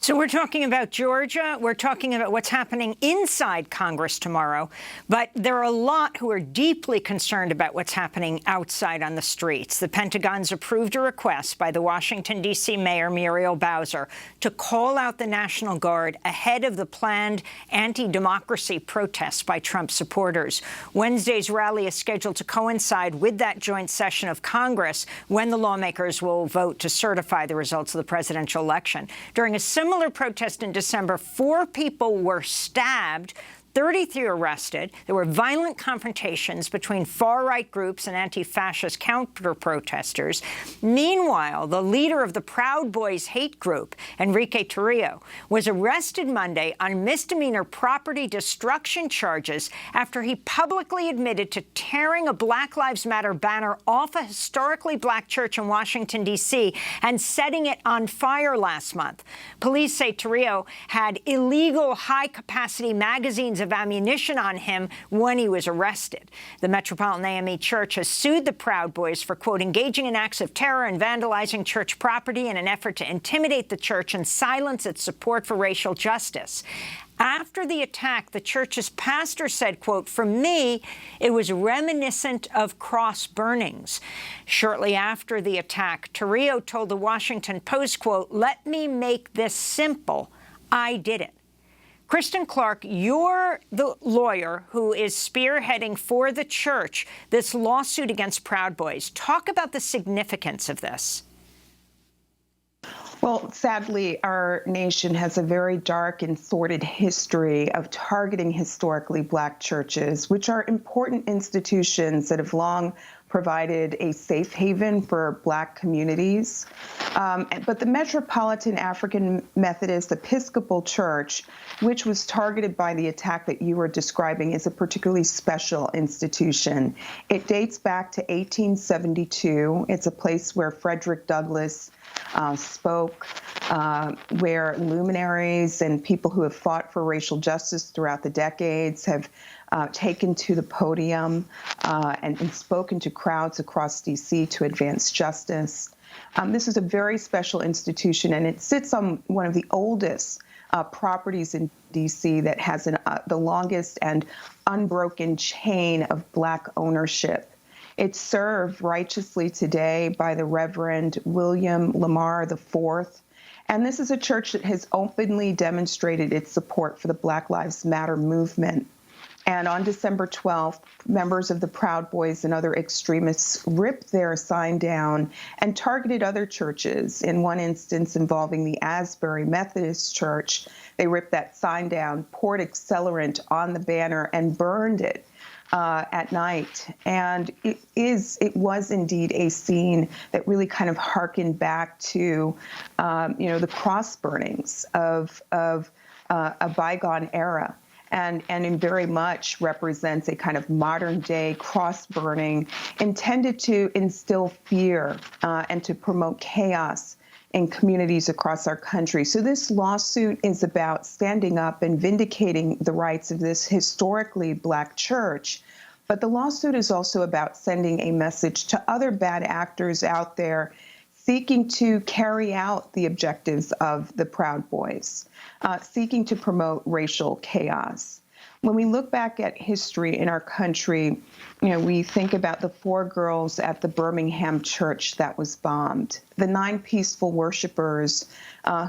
So we're talking about Georgia. We're talking about what's happening inside Congress tomorrow. But there are a lot who are deeply concerned about what's happening outside on the streets. The Pentagon's approved a request by the Washington, D.C. Mayor Muriel Bowser to call out the National Guard ahead of the planned anti-democracy protests by Trump supporters. Wednesday's rally is scheduled to coincide with that joint session of Congress when the lawmakers will vote to certify the results of the presidential election. During a similar protest in December, 4 people were stabbed, 33 arrested. There were violent confrontations between far-right groups and anti-fascist counter-protesters. Meanwhile, the leader of the Proud Boys hate group, Enrique Tarrio, was arrested Monday on misdemeanor property destruction charges after he publicly admitted to tearing a Black Lives Matter banner off a historically black church in Washington, D.C., and setting it on fire last month. Police say Tarrio had illegal high-capacity magazines of ammunition on him when he was arrested. The Metropolitan AME Church has sued the Proud Boys for, quote, engaging in acts of terror and vandalizing church property in an effort to intimidate the church and silence its support for racial justice. After the attack, the church's pastor said, quote, "For me, it was reminiscent of cross burnings." Shortly after the attack, Tarrio told the Washington Post, quote, "Let me make this simple. I did it." Kristen Clarke, you're the lawyer who is spearheading for the church this lawsuit against Proud Boys. Talk about the significance of this. Well, sadly, our nation has a very dark and sordid history of targeting historically black churches, which are important institutions that have long provided a safe haven for black communities. But the Metropolitan African Methodist Episcopal Church, which was targeted by the attack that you were describing, is a particularly special institution. It dates back to 1872. It's a place where Frederick Douglass spoke, where luminaries and people who have fought for racial justice throughout the decades have taken to the podium and spoken to crowds across D.C. to advance justice. This is a very special institution, and it sits on one of the oldest properties in D.C. that has the longest and unbroken chain of black ownership. It's served righteously today by the Reverend William Lamar IV. And this is a church that has openly demonstrated its support for the Black Lives Matter movement. And on December 12th, members of the Proud Boys and other extremists ripped their sign down and targeted other churches. In one instance involving the Asbury Methodist Church, they ripped that sign down, poured accelerant on the banner, and burned it at night. And it was indeed a scene that really kind of harkened back to, the cross burnings of a bygone era. And in very much represents a kind of modern day cross burning intended to instill fear and to promote chaos in communities across our country. So this lawsuit is about standing up and vindicating the rights of this historically black church. But the lawsuit is also about sending a message to other bad actors out there seeking to carry out the objectives of the Proud Boys, seeking to promote racial chaos. When we look back at history in our country, we think about the 4 girls at the Birmingham church that was bombed, the 9 peaceful worshipers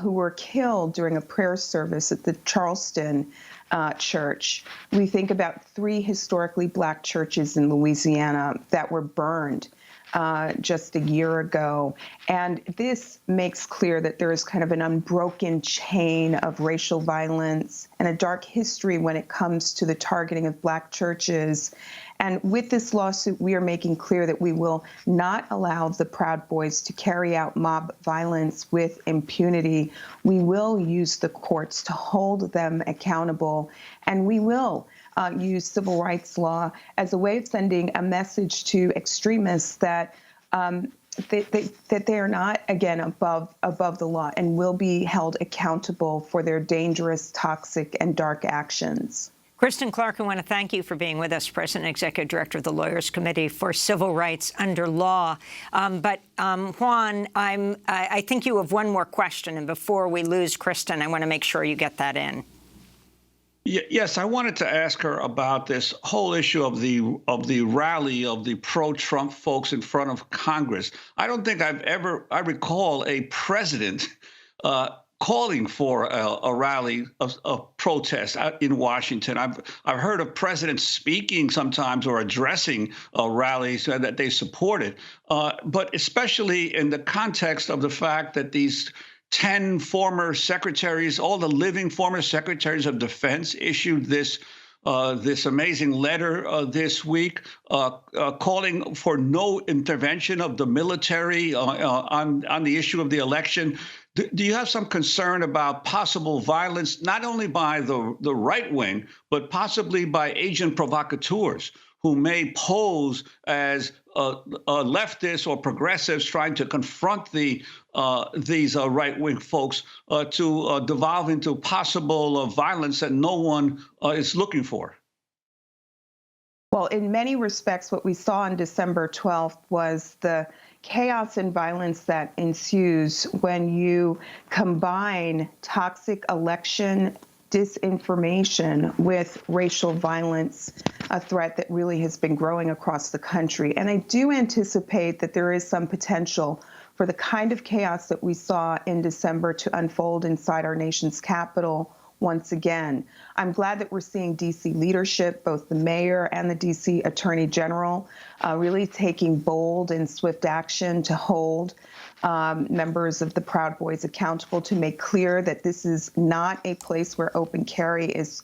who were killed during a prayer service at the Charleston church. We think about 3 historically black churches in Louisiana that were burned just a year ago. And this makes clear that there is kind of an unbroken chain of racial violence and a dark history when it comes to the targeting of black churches. And with this lawsuit, we are making clear that we will not allow the Proud Boys to carry out mob violence with impunity. We will use the courts to hold them accountable, and we will use civil rights law as a way of sending a message to extremists that that they are not, again, above the law and will be held accountable for their dangerous, toxic, and dark actions. Kristen Clarke, I want to thank you for being with us, President and Executive Director of the Lawyers Committee for Civil Rights Under Law. Juan, I think you have one more question, and before we lose Kristen, I want to make sure you get that in. Yes, I wanted to ask her about this whole issue of the rally of the pro-Trump folks in front of Congress. I don't think I recall a president calling for a rally of protest in Washington. I've heard of presidents speaking sometimes or addressing rallies that they supported, but especially in the context of the fact that these 10 former secretaries, all the living former secretaries of defense, issued this amazing letter this week calling for no intervention of the military on the issue of the election. Do you have some concern about possible violence, not only by the right wing, but possibly by agent provocateurs who may pose as leftists or progressives trying to confront these right-wing folks to devolve into possible violence that no one is looking for? Well, in many respects, what we saw on December 12th was the chaos and violence that ensues when you combine toxic election disinformation with racial violence, a threat that really has been growing across the country. And I do anticipate that there is some potential for the kind of chaos that we saw in December to unfold inside our nation's capital once again. I'm glad that we're seeing D.C. leadership, both the mayor and the D.C. Attorney General, really taking bold and swift action to hold members of the Proud Boys accountable, to make clear that this is not a place where open carry is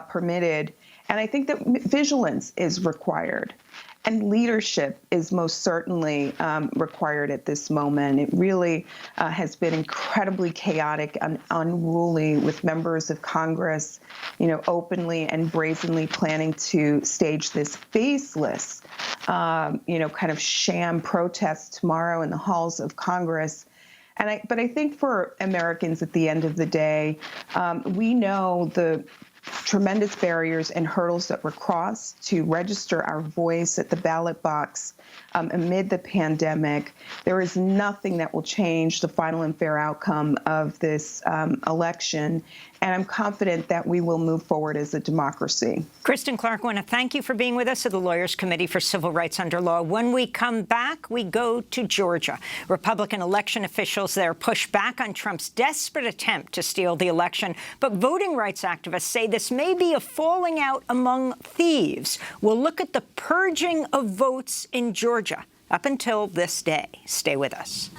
permitted. And I think that vigilance is required. And leadership is most certainly required at this moment. It really has been incredibly chaotic and unruly, with members of Congress, openly and brazenly planning to stage this faceless, kind of sham protest tomorrow in the halls of Congress. But I think for Americans at the end of the day, we know the tremendous barriers and hurdles that were crossed to register our voice at the ballot box amid the pandemic. There is nothing that will change the final and fair outcome of this election. And I'm confident that we will move forward as a democracy. Kristen Clarke, I want to thank you for being with us at the Lawyers Committee for Civil Rights Under Law. When we come back, we go to Georgia. Republican election officials there push back on Trump's desperate attempt to steal the election. But voting rights activists say this may be a falling out among thieves. We'll look at the purging of votes in Georgia up until this day. Stay with us.